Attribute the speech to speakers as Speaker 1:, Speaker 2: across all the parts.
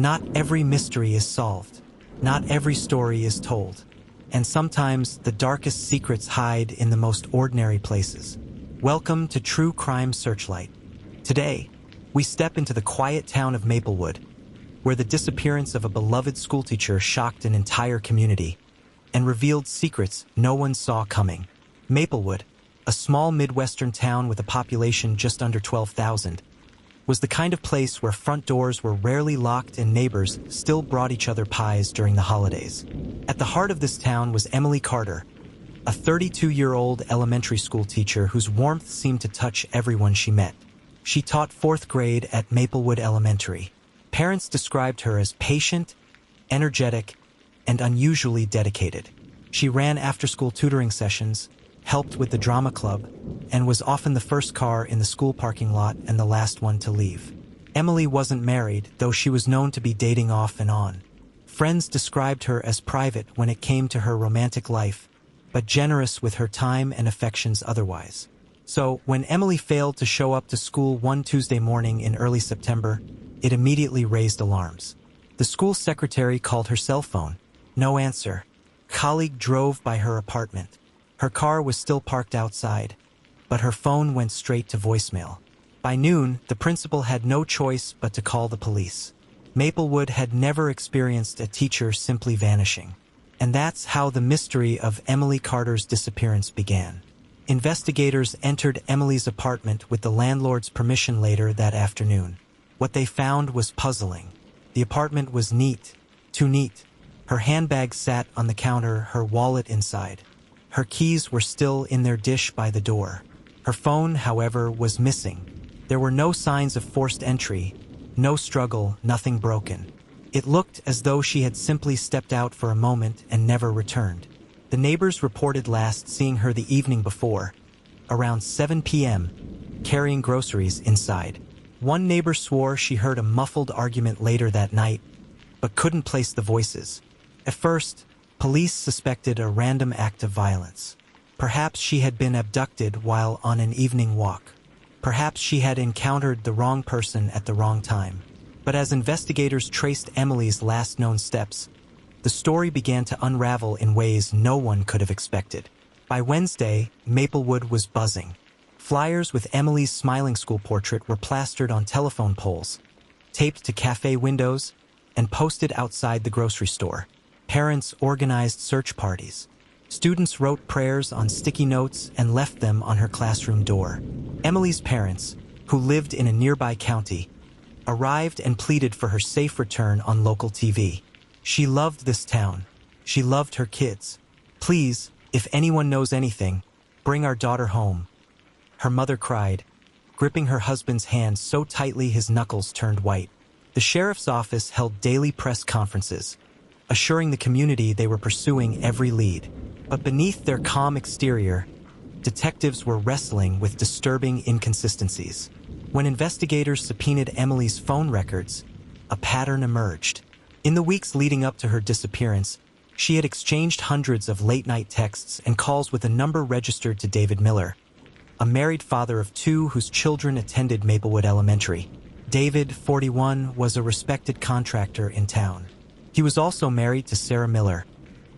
Speaker 1: Not every mystery is solved. Not every story is told. And sometimes the darkest secrets hide in the most ordinary places. Welcome to True Crime Searchlight. Today, we step into the quiet town of Maplewood, where the disappearance of a beloved schoolteacher shocked an entire community and revealed secrets no one saw coming. Maplewood, a small Midwestern town with a population just under 12,000, was the kind of place where front doors were rarely locked and neighbors still brought each other pies during the holidays. At the heart of this town was Emily Carter, a 32-year-old elementary school teacher whose warmth seemed to touch everyone she met. She taught fourth grade at Maplewood Elementary. Parents described her as patient, energetic, and unusually dedicated. She ran after-school tutoring sessions, helped with the drama club, and was often the first car in the school parking lot and the last one to leave. Emily wasn't married, though she was known to be dating off and on. Friends described her as private when it came to her romantic life, but generous with her time and affections otherwise. So, when Emily failed to show up to school one Tuesday morning in early September, it immediately raised alarms. The school secretary called her cell phone. No answer. Colleague drove by her apartment. Her car was still parked outside, but her phone went straight to voicemail. By noon, the principal had no choice but to call the police. Maplewood had never experienced a teacher simply vanishing. And that's how the mystery of Emily Carter's disappearance began. Investigators entered Emily's apartment with the landlord's permission later that afternoon. What they found was puzzling. The apartment was neat, too neat. Her handbag sat on the counter, her wallet inside. Her keys were still in their dish by the door. Her phone, however, was missing. There were no signs of forced entry, no struggle, nothing broken. It looked as though she had simply stepped out for a moment and never returned. The neighbors reported last seeing her the evening before, around 7 p.m., carrying groceries inside. One neighbor swore she heard a muffled argument later that night, but couldn't place the voices. At first, police suspected a random act of violence. Perhaps she had been abducted while on an evening walk. Perhaps she had encountered the wrong person at the wrong time. But as investigators traced Emily's last known steps, the story began to unravel in ways no one could have expected. By Wednesday, Maplewood was buzzing. Flyers with Emily's smiling school portrait were plastered on telephone poles, taped to cafe windows, and posted outside the grocery store. Parents organized search parties. Students wrote prayers on sticky notes and left them on her classroom door. Emily's parents, who lived in a nearby county, arrived and pleaded for her safe return on local TV. She loved this town. She loved her kids. Please, if anyone knows anything, bring our daughter home. Her mother cried, gripping her husband's hand so tightly his knuckles turned white. The sheriff's office held daily press conferences, assuring the community they were pursuing every lead. But beneath their calm exterior, detectives were wrestling with disturbing inconsistencies. When investigators subpoenaed Emily's phone records, a pattern emerged. In the weeks leading up to her disappearance, she had exchanged hundreds of late-night texts and calls with a number registered to David Miller, a married father of two whose children attended Maplewood Elementary. David, 41, was a respected contractor in town. He was also married to Sarah Miller,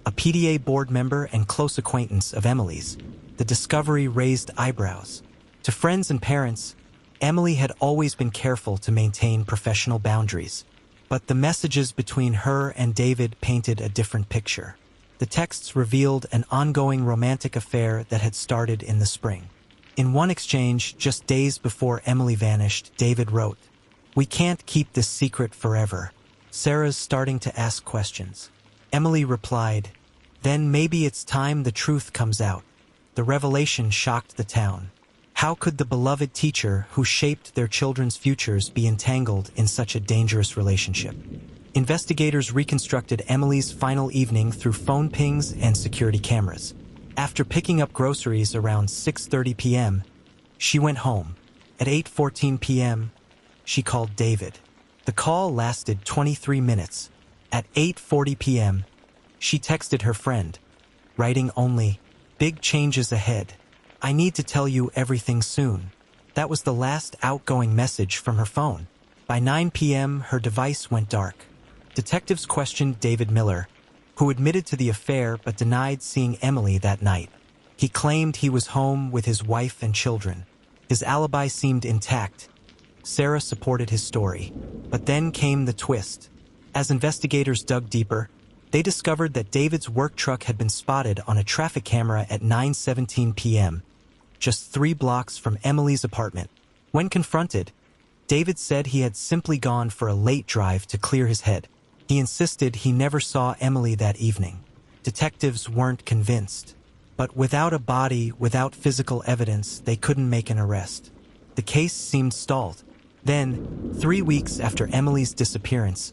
Speaker 1: a PTA board member and close acquaintance of Emily's. The discovery raised eyebrows. To friends and parents, Emily had always been careful to maintain professional boundaries. But the messages between her and David painted a different picture. The texts revealed an ongoing romantic affair that had started in the spring. In one exchange, just days before Emily vanished, David wrote, "We can't keep this secret forever. Sarah's starting to ask questions." Emily replied, "Then maybe it's time the truth comes out." The revelation shocked the town. How could the beloved teacher who shaped their children's futures be entangled in such a dangerous relationship? Investigators reconstructed Emily's final evening through phone pings and security cameras. After picking up groceries around 6:30 p.m., she went home. At 8:14 p.m., she called David. The call lasted 23 minutes. At 8:40 p.m., she texted her friend, writing only, "Big changes ahead. I need to tell you everything soon." That was the last outgoing message from her phone. By 9 p.m., her device went dark. Detectives questioned David Miller, who admitted to the affair but denied seeing Emily that night. He claimed he was home with his wife and children. His alibi seemed intact. Sarah supported his story. But then came the twist. As investigators dug deeper, they discovered that David's work truck had been spotted on a traffic camera at 9:17 p.m., just 3 blocks from Emily's apartment. When confronted, David said he had simply gone for a late drive to clear his head. He insisted he never saw Emily that evening. Detectives weren't convinced. But without a body, without physical evidence, they couldn't make an arrest. The case seemed stalled. Then, 3 weeks after Emily's disappearance,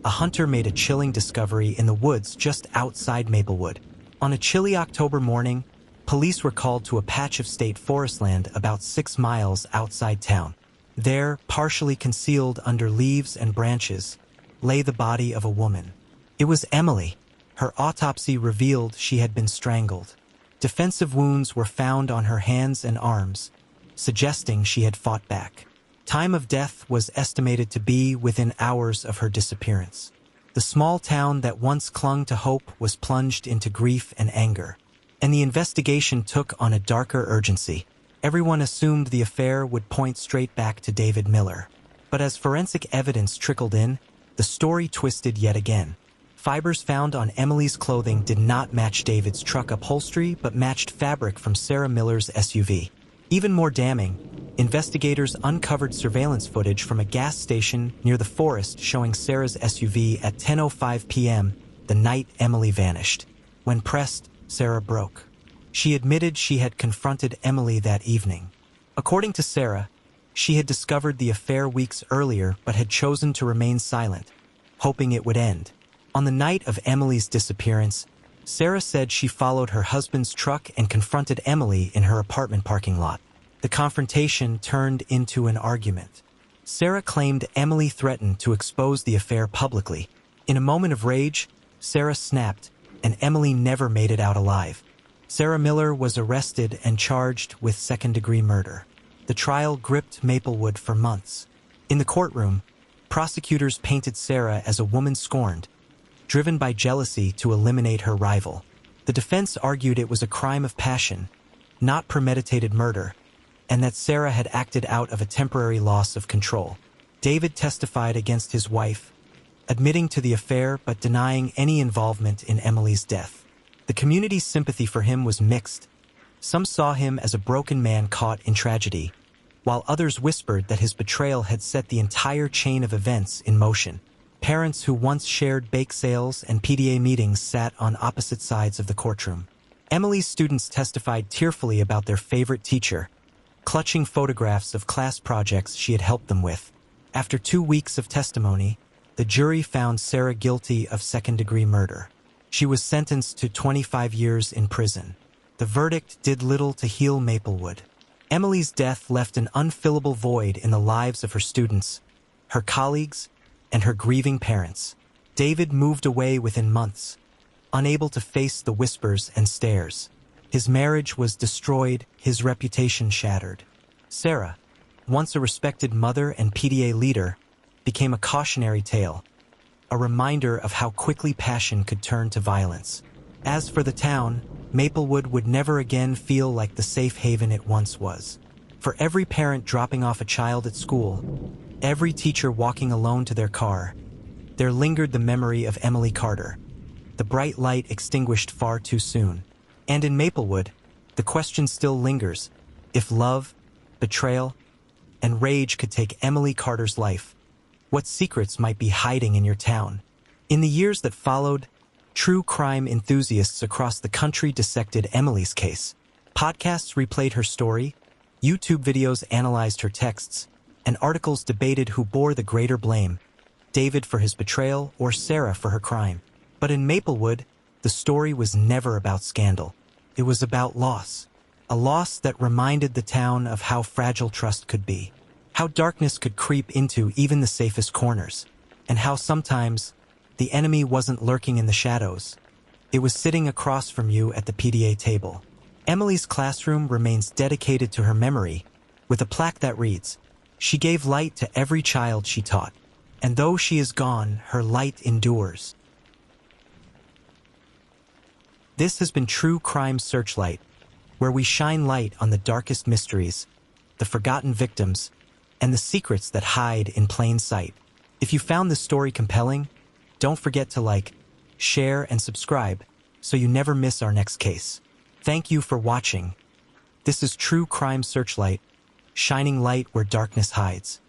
Speaker 1: a hunter made a chilling discovery in the woods just outside Maplewood. On a chilly October morning, police were called to a patch of state forest land about 6 miles outside town. There, partially concealed under leaves and branches, lay the body of a woman. It was Emily. Her autopsy revealed she had been strangled. Defensive wounds were found on her hands and arms, suggesting she had fought back. Time of death was estimated to be within hours of her disappearance. The small town that once clung to hope was plunged into grief and anger, and the investigation took on a darker urgency. Everyone assumed the affair would point straight back to David Miller. But as forensic evidence trickled in, the story twisted yet again. Fibers found on Emily's clothing did not match David's truck upholstery, but matched fabric from Sarah Miller's SUV. Even more damning, investigators uncovered surveillance footage from a gas station near the forest showing Sarah's SUV at 10:05 p.m. the night Emily vanished. When pressed, Sarah broke. She admitted she had confronted Emily that evening. According to Sarah, she had discovered the affair weeks earlier but had chosen to remain silent, hoping it would end. On the night of Emily's disappearance, Sarah said she followed her husband's truck and confronted Emily in her apartment parking lot. The confrontation turned into an argument. Sarah claimed Emily threatened to expose the affair publicly. In a moment of rage, Sarah snapped, and Emily never made it out alive. Sarah Miller was arrested and charged with second-degree murder. The trial gripped Maplewood for months. In the courtroom, prosecutors painted Sarah as a woman scorned, driven by jealousy to eliminate her rival. The defense argued it was a crime of passion, not premeditated murder, and that Sarah had acted out of a temporary loss of control. David testified against his wife, admitting to the affair but denying any involvement in Emily's death. The community's sympathy for him was mixed. Some saw him as a broken man caught in tragedy, while others whispered that his betrayal had set the entire chain of events in motion. Parents who once shared bake sales and PTA meetings sat on opposite sides of the courtroom. Emily's students testified tearfully about their favorite teacher, clutching photographs of class projects she had helped them with. After 2 weeks of testimony, the jury found Sarah guilty of second-degree murder. She was sentenced to 25 years in prison. The verdict did little to heal Maplewood. Emily's death left an unfillable void in the lives of her students, her colleagues, and her grieving parents. David moved away within months, unable to face the whispers and stares. His marriage was destroyed, his reputation shattered. Sarah, once a respected mother and PTA leader, became a cautionary tale, a reminder of how quickly passion could turn to violence. As for the town, Maplewood would never again feel like the safe haven it once was. For every parent dropping off a child at school, every teacher walking alone to their car, there lingered the memory of Emily Carter, the bright light extinguished far too soon. And in Maplewood, the question still lingers: if love, betrayal, and rage could take Emily Carter's life, what secrets might be hiding in your town? In the years that followed, true crime enthusiasts across the country dissected Emily's case. Podcasts replayed her story, YouTube videos analyzed her texts, and articles debated who bore the greater blame, David for his betrayal or Sarah for her crime. But in Maplewood, the story was never about scandal. It was about loss. A loss that reminded the town of how fragile trust could be, how darkness could creep into even the safest corners, and how sometimes the enemy wasn't lurking in the shadows. It was sitting across from you at the PTA table. Emily's classroom remains dedicated to her memory, with a plaque that reads, "She gave light to every child she taught." And though she is gone, her light endures. This has been True Crime Searchlight, where we shine light on the darkest mysteries, the forgotten victims, and the secrets that hide in plain sight. If you found this story compelling, don't forget to like, share, and subscribe so you never miss our next case. Thank you for watching. This is True Crime Searchlight, shining light where darkness hides.